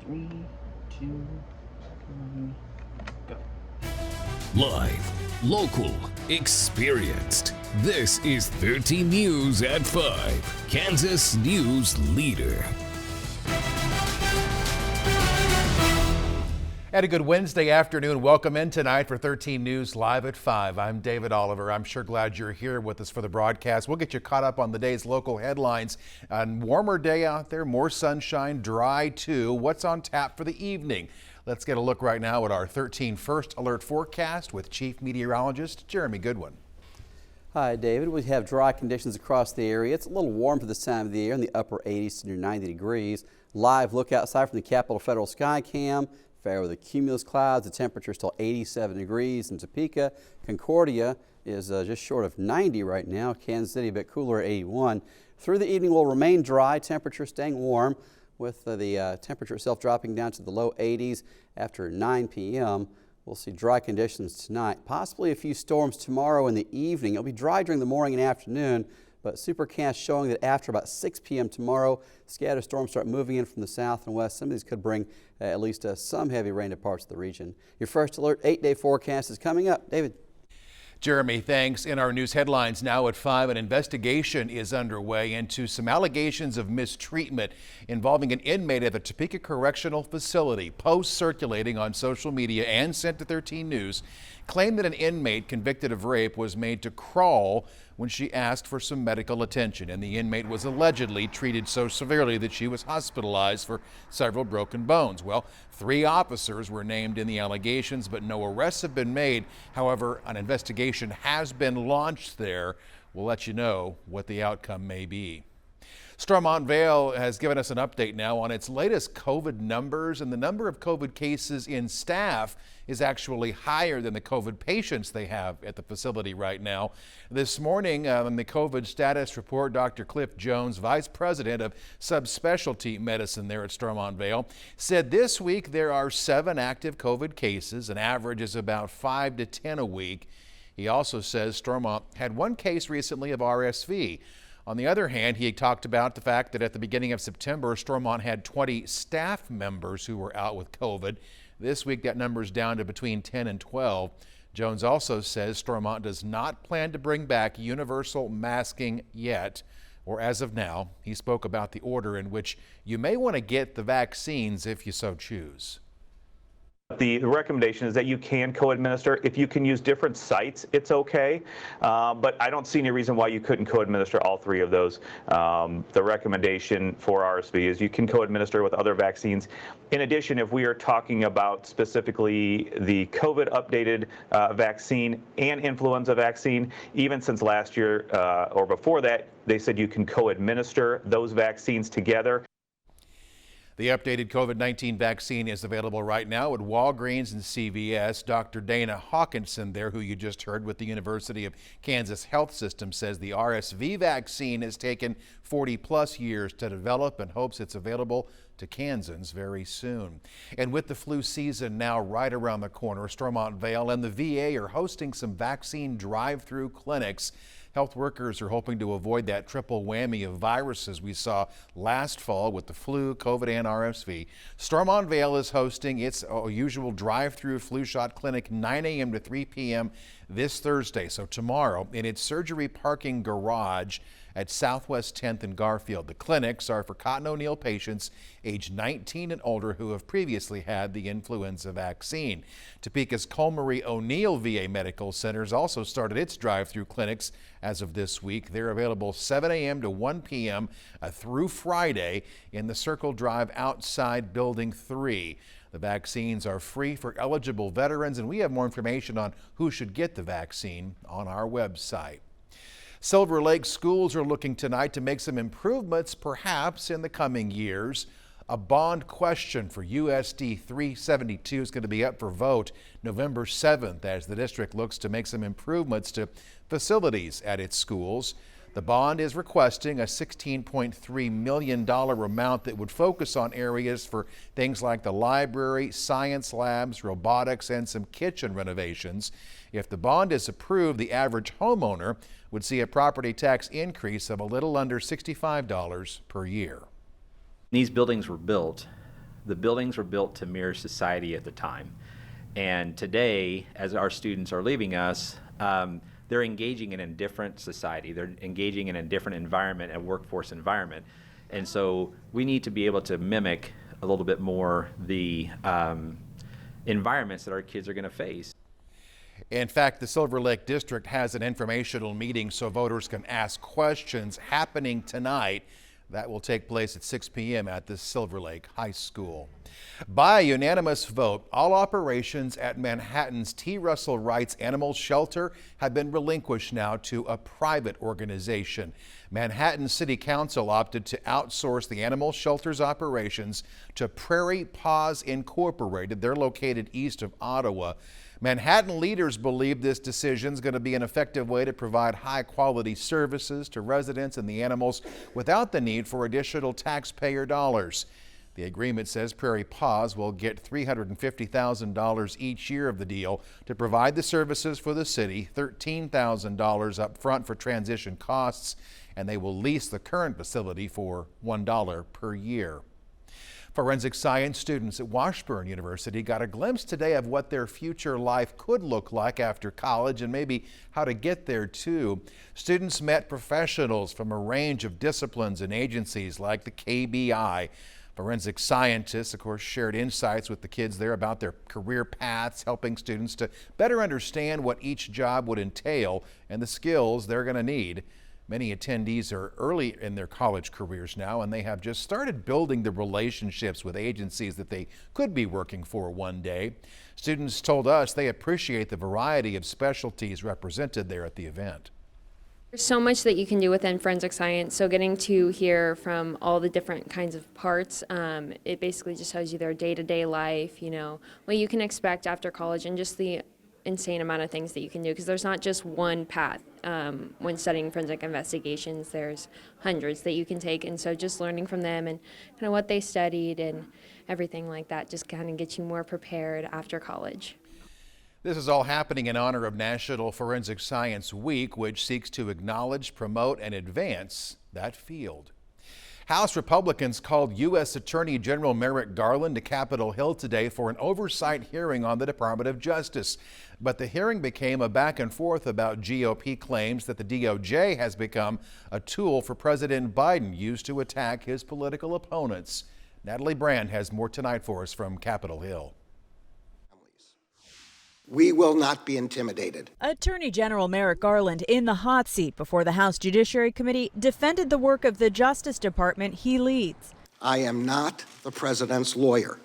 3, 2, 1, go. Live, local, experienced. This is 13 News at 5, Kansas News Leader. And a good Wednesday afternoon. Welcome in tonight for 13 News Live at 5. I'm David Oliver. I'm sure glad you're here with us for the broadcast. We'll get you caught up on the day's local headlines. A warmer day out there, more sunshine, dry too. What's on tap for the evening? Let's get a look right now at our 13 First Alert forecast with Chief Meteorologist Jeremy Goodwin. Hi, David. We have dry conditions across the area. It's a little warm for this time of the year in the upper 80s to near 90 degrees. Live look outside from the Capitol Federal Sky Cam. Fair with the cumulus clouds. The temperature is still 87 degrees in Topeka. Concordia is just short of 90 right now. Kansas City a bit cooler at 81. Through the evening will remain dry. Temperature staying warm with the temperature itself dropping down to the low 80s after 9 p.m. We'll see dry conditions tonight. Possibly a few storms tomorrow in the evening. It'll be dry during the morning and afternoon, but supercast showing that after about 6 p.m. tomorrow, scattered storms start moving in from the south and west. Some of these could bring at least some heavy rain to parts of the region. Your First Alert 8-day forecast is coming up. David. Jeremy, thanks. In our news headlines now at 5, an investigation is underway into some allegations of mistreatment involving an inmate at the Topeka Correctional Facility. Posts circulating on social media and sent to 13 News claim that an inmate convicted of rape was made to crawl when she asked for some medical attention, and the inmate was allegedly treated so severely that she was hospitalized for several broken bones. Well, 3 officers were named in the allegations, but no arrests have been made. However, an investigation has been launched there. We'll let you know what the outcome may be. Vale has given us an update now on its latest COVID numbers, and the number of COVID cases in staff is actually higher than the COVID patients they have at the facility right now. This morning in the COVID status report, Dr. Cliff Jones, Vice President of Subspecialty Medicine there at Vale, said this week there are 7 active COVID cases. An average is about 5 to 10 a week. He also says Stormont had 1 case recently of RSV. On the other hand, he talked about the fact that at the beginning of September, Stormont had 20 staff members who were out with COVID. This week, that number is down to between 10 and 12. Jones also says Stormont does not plan to bring back universal masking yet, or as of now. He spoke about the order in which you may want to get the vaccines if you so choose. The recommendation is that you can co-administer. If you can use different sites, it's okay. But I don't see any reason why you couldn't co-administer all 3 of those. The recommendation for RSV is you can co-administer with other vaccines. In addition, if we are talking about specifically the COVID updated vaccine and influenza vaccine, even since last year or before that, they said you can co-administer those vaccines together. The updated COVID-19 vaccine is available right now at Walgreens and CVS. Dr. Dana Hawkinson there, who you just heard with the University of Kansas Health System, says the RSV vaccine has taken 40+ years to develop and hopes it's available to Kansans very soon. And with the flu season now right around the corner, Vale and the VA are hosting some vaccine drive-through clinics. Health workers are hoping to avoid that triple whammy of viruses we saw last fall with the flu, COVID, and RSV. Vale is hosting its usual drive-through flu shot clinic 9 a.m. to 3 p.m. this Thursday, so tomorrow, in its surgery parking garage at Southwest 10th and Garfield. The clinics are for Cotton O'Neill patients aged 19 and older who have previously had the influenza vaccine. Topeka's Colmarie O'Neill VA Medical Centers also started its drive-through clinics as of this week. They're available 7 a.m. to 1 p.m. Through Friday in the Circle Drive outside Building 3. The vaccines are free for eligible veterans, and we have more information on who should get the vaccine on our website. Silver Lake schools are looking tonight to make some improvements, perhaps in the coming years. A bond question for USD 372 is going to be up for vote November 7th as the district looks to make some improvements to facilities at its schools. The bond is requesting a $16.3 million amount that would focus on areas for things like the library, science labs, robotics, and some kitchen renovations. If the bond is approved, the average homeowner would see a property tax increase of a little under $65 per year. These buildings were built the buildings were built to mirror society at the time. And today, as our students are leaving us, they're engaging in a different society. They're engaging in a different environment, a workforce environment. And so we need to be able to mimic a little bit more the environments that our kids are going to face. In fact, the Silver Lake District has an informational meeting so voters can ask questions happening tonight. That will take place at 6 p.m. at the Silver Lake High School. By unanimous vote, all operations at Manhattan's T. Russell Wright's Animal Shelter have been relinquished now to a private organization. Manhattan City Council opted to outsource the animal shelter's operations to Prairie Paws Incorporated. They're located east of Ottawa. Manhattan leaders believe this decision is going to be an effective way to provide high-quality services to residents and the animals without the need for additional taxpayer dollars. The agreement says Prairie Paws will get $350,000 each year of the deal to provide the services for the city, $13,000 up front for transition costs, and they will lease the current facility for $1 per year. Forensic science students at Washburn University got a glimpse today of what their future life could look like after college and maybe how to get there too. Students met professionals from a range of disciplines and agencies like the KBI. Forensic scientists, of course, shared insights with the kids there about their career paths, helping students to better understand what each job would entail and the skills they're going to need. Many attendees are early in their college careers now, and they have just started building the relationships with agencies that they could be working for one day. Students told us they appreciate the variety of specialties represented there at the event. There's so much that you can do within forensic science, so getting to hear from all the different kinds of parts, it basically just shows you their day-to-day life, you know, what you can expect after college and just the insane amount of things that you can do, because there's not just one path. When studying forensic investigations, there's hundreds that you can take, and so just learning from them and kind of what they studied and everything like that just kind of gets you more prepared after college. This is all happening in honor of National Forensic Science Week, which seeks to acknowledge, promote, and advance that field. House Republicans called U.S. Attorney General Merrick Garland to Capitol Hill today for an oversight hearing on the Department of Justice. But the hearing became a back and forth about GOP claims that the DOJ has become a tool for President Biden used to attack his political opponents. Natalie Brand has more tonight for us from Capitol Hill. We will not be intimidated. Attorney General Merrick Garland, in the hot seat before the House Judiciary Committee, defended the work of the Justice Department he leads. I am not the president's lawyer.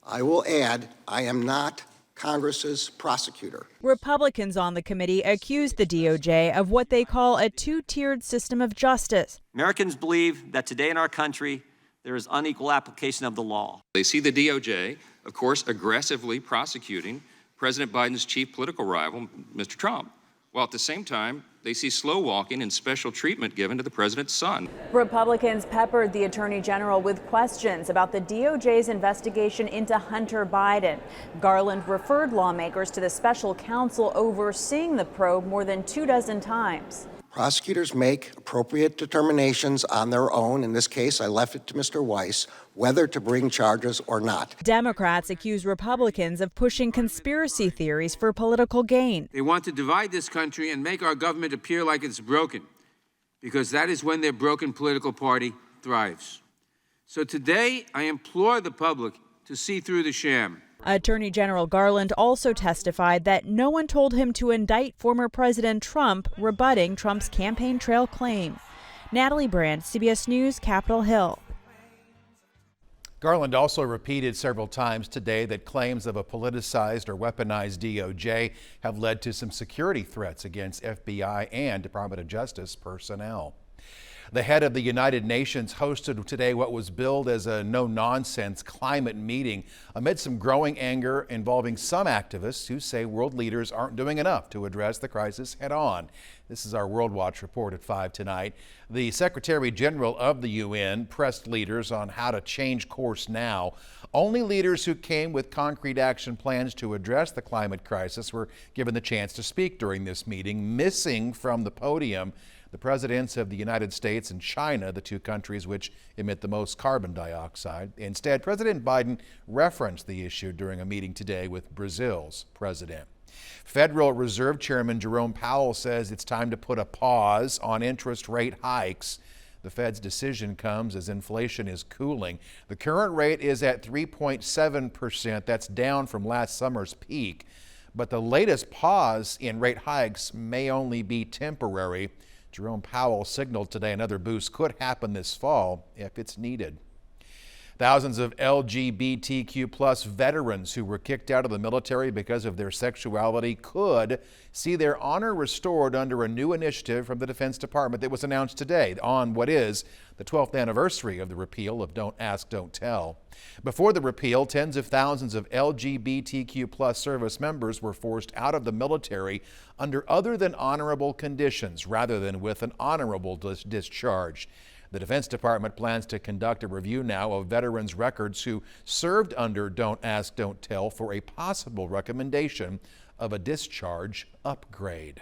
I will add, I am not Congress's prosecutor. Republicans on the committee accused the DOJ of what they call a two-tiered system of justice. Americans believe that today in our country there is unequal application of the law. They see the DOJ, of course, aggressively prosecuting President Biden's chief political rival, Mr. Trump, while at the same time, they see slow walking and special treatment given to the president's son. Republicans peppered the attorney general with questions about the DOJ's investigation into Hunter Biden. Garland referred lawmakers to the special counsel overseeing the probe more than 24 times. Prosecutors make appropriate determinations on their own. In this case, I left it to Mr. Weiss whether to bring charges or not. Democrats accuse Republicans of pushing conspiracy theories for political gain. They want to divide this country and make our government appear like it's broken, because that is when their broken political party thrives. So today, I implore the public to see through the sham. Attorney General Garland also testified that no one told him to indict former President Trump, rebutting Trump's campaign trail claim. Natalie Brand, CBS News, Capitol Hill. Garland also repeated several times today that claims of a politicized or weaponized DOJ have led to some security threats against FBI and Department of Justice personnel. The head of the United Nations hosted today what was billed as a no-nonsense climate meeting amid some growing anger involving some activists who say world leaders aren't doing enough to address the crisis head-on. This is our World Watch report at 5 tonight. The Secretary General of the UN pressed leaders on how to change course now. Only leaders who came with concrete action plans to address the climate crisis were given the chance to speak during this meeting. Missing from the podium, the presidents of the United States and China, the two countries which emit the most carbon dioxide. Instead, President Biden referenced the issue during a meeting today with Brazil's president. Federal Reserve Chairman Jerome Powell says it's time to put a pause on interest rate hikes. The Fed's decision comes as inflation is cooling. The current rate is at 3.7%. That's down from last summer's peak. But the latest pause in rate hikes may only be temporary. Jerome Powell signaled today another boost could happen this fall if it's needed. Thousands of LGBTQ+ veterans who were kicked out of the military because of their sexuality could see their honor restored under a new initiative from the Defense Department that was announced today on what is the 12th anniversary of the repeal of Don't Ask, Don't Tell. Before the repeal, tens of thousands of LGBTQ+ service members were forced out of the military under other than honorable conditions rather than with an honorable discharge. The Defense Department plans to conduct a review now of veterans' records who served under Don't Ask, Don't Tell for a possible recommendation of a discharge upgrade.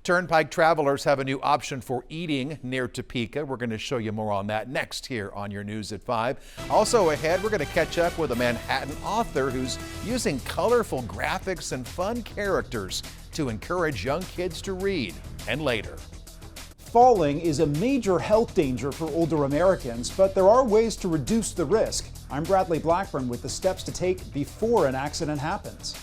Turnpike travelers have a new option for eating near Topeka. We're going to show you more on that next here on your News at 5. Also ahead, we're going to catch up with a Manhattan author who's using colorful graphics and fun characters to encourage young kids to read. And later. Falling is a major health danger for older Americans, but there are ways to reduce the risk. I'm Bradley Blackburn with the steps to take before an accident happens.